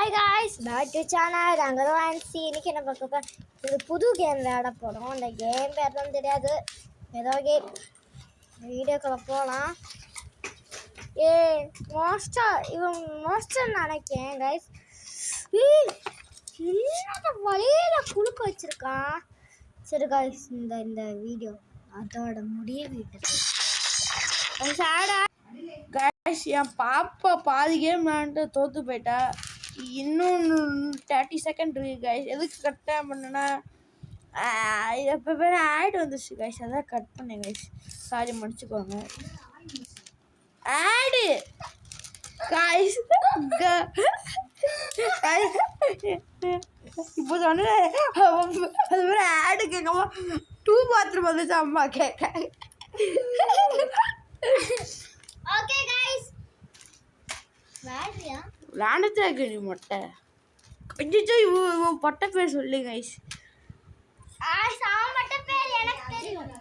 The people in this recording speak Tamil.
Hi guys back to channel அங்கர்வான்சி. இன்னைக்கு என்ன பார்க்க போகிறோம், ஒரு புது கேம் விளையாட போகிறோம். அந்த கேம் பேர் தான் தெரியாது, ஏதோ கேம். வீடியோக்குள்ள போகலாம். இவன் மோஸ்டர் நினைக்கேன் கைஸ். இல்லாத வழியில் குழுக்க வச்சுருக்கான். சரி காய்ஸ், இந்த வீடியோ அதோட முடிவு கைஸ், என் பாப்பா பாதி கேம் விளாண்டு தோற்று போயிட்டா. இன்னும் 30 செகண்ட் இருக்கு கைஸ். எதுக்கு கட் பண்ணேன்னா இப்போ வேறு ஆட் வந்துச்சு கைஸ், அதான் கட் பண்ணேன் கைஸ். சாரி, முடிச்சுக்கோங்க. ஆடு கைஸ் இப்போ சொன்னேன் அது வேறு ஆடு கேட்காம 2 பாத்ரூம் வந்துச்சு அம்மா கேட்க. ஓகே गाइस, விளையாண்டுட்டு இருக்கு நீ மொட்டை கொஞ்சம் இவன் பொட்டை பேர் சொல்லு கைஸ். மொட்டை பேர் எனக்கு தெரியும்.